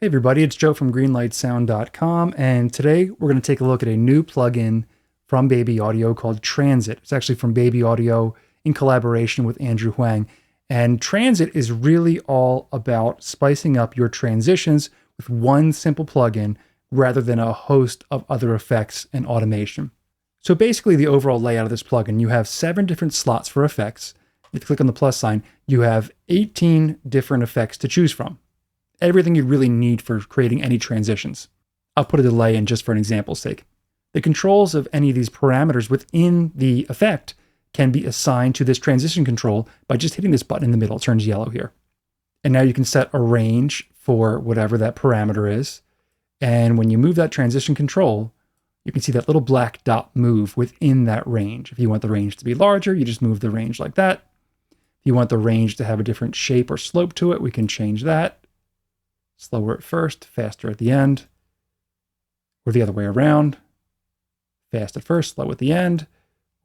Hey everybody, it's Joe from greenlightsound.com, and today we're going to take a look at a new plugin from Baby Audio called Transit. It's actually from Baby Audio in collaboration with Andrew Huang, and Transit is really all about spicing up your transitions with one simple plugin rather than a host of other effects and automation. So basically the overall layout of this plugin, you have 7 different slots for effects. If you click on the plus sign, you have 18 different effects to choose from. Everything you really need for creating any transitions. I'll put a delay in just for an example's sake. The controls of any of these parameters within the effect can be assigned to this transition control by just hitting this button in the middle. It turns yellow here. And now you can set a range for whatever that parameter is. And when you move that transition control, you can see that little black dot move within that range. If you want the range to be larger, you just move the range like that. If you want the range to have a different shape or slope to it, we can change that. Slower at first, faster at the end, or the other way around. Fast at first, slow at the end,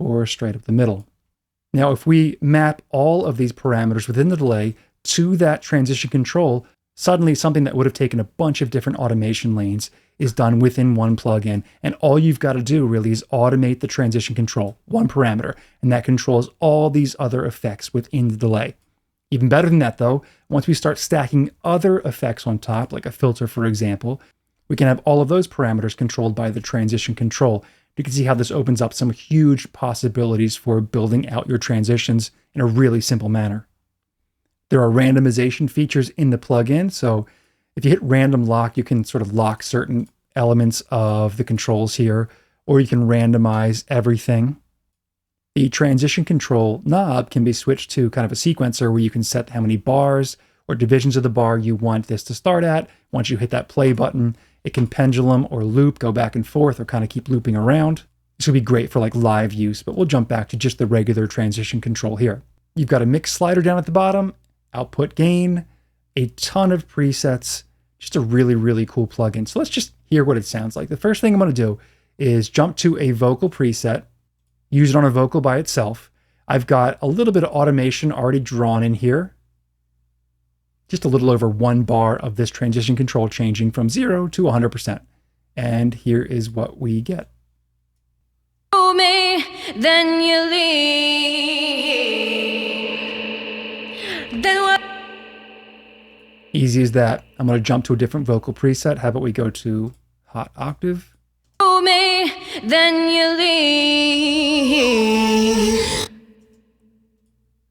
or straight up the middle. Now, if we map all of these parameters within the delay to that transition control, suddenly something that would have taken a bunch of different automation lanes is done within one plugin. And all you've got to do really is automate the transition control, one parameter, and that controls all these other effects within the delay. Even better than that though, once we start stacking other effects on top, like a filter for example, we can have all of those parameters controlled by the transition control. You can see how this opens up some huge possibilities for building out your transitions in a really simple manner. There are randomization features in the plugin, so if you hit random lock, you can sort of lock certain elements of the controls here, or you can randomize everything. The transition control knob can be switched to kind of a sequencer where you can set how many bars or divisions of the bar you want this to start at. Once you hit that play button, it can pendulum or loop, go back and forth, or kind of keep looping around. This would be great for like live use, but we'll jump back to just the regular transition control here. You've got a mix slider down at the bottom, output gain, a ton of presets, just a really, really cool plugin. So let's just hear what it sounds like. The first thing I'm going to do is jump to a vocal preset, use it on a vocal by itself. I've got a little bit of automation already drawn in here. Just a little over 1 bar of this transition control changing from 0 to 100%. And here is what we get. Me, then you leave. Then what? Easy as that. I'm going to jump to a different vocal preset. How about we go to hot octave? Me, then you leave.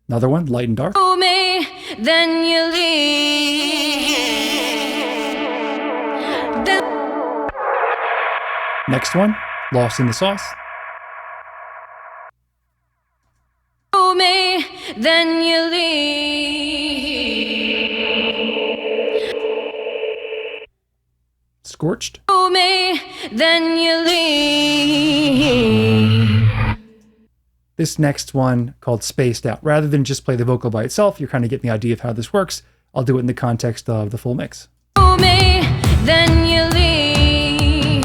Another one, light and dark. Me, then you leave. Then Next one, lost in the sauce. me, then you leave. Scorched. Me, then you leave. This next one called spaced out. Rather than just play the vocal by itself, you're kind of getting the idea of how this works. I'll do it in the context of the full mix. Me, then you leave.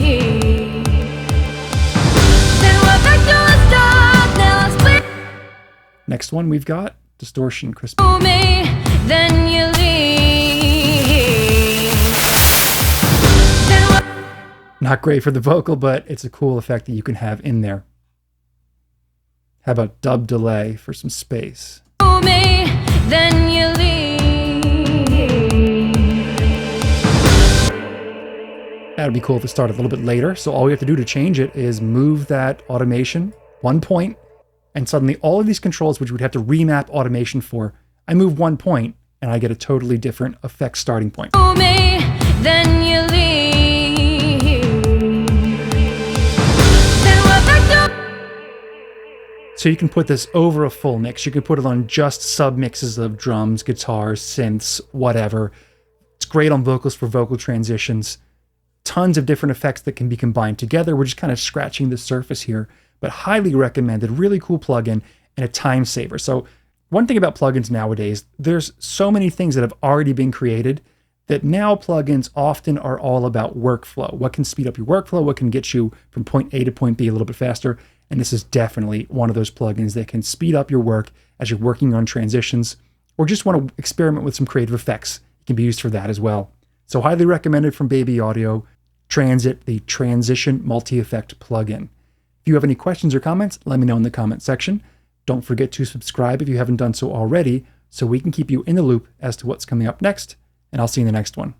Then we're back to a start. Now I split. Next one we've got distortion, crisp. Me, then you leave. Then we're Not great for the vocal, but it's a cool effect that you can have in there. How about dub delay for some space? me, then you leave. That would be cool if it started a little bit later. So all we have to do to change it is move that automation 1 point, and suddenly all of these controls, which we'd have to remap automation for, I move 1 point and I get a totally different effect starting point. Me, then you leave. Then we're back to So you can put this over a full mix. You can put it on just sub mixes of drums, guitars, synths, whatever. It's great on vocals for vocal transitions. Tons of different effects that can be combined together. We're just kind of scratching the surface here, but highly recommended. Really cool plugin and a time saver. So one thing about plugins nowadays, there's so many things that have already been created that now plugins often are all about workflow. What can speed up your workflow? What can get you from point A to point B a little bit faster? And this is definitely one of those plugins that can speed up your work as you're working on transitions or just want to experiment with some creative effects. It can be used for that as well. So highly recommended from Baby Audio, Transit, the Transition Multi-Effect plugin. If you have any questions or comments, let me know in the comment section. Don't forget to subscribe if you haven't done so already, so we can keep you in the loop as to what's coming up next, and I'll see you in the next one.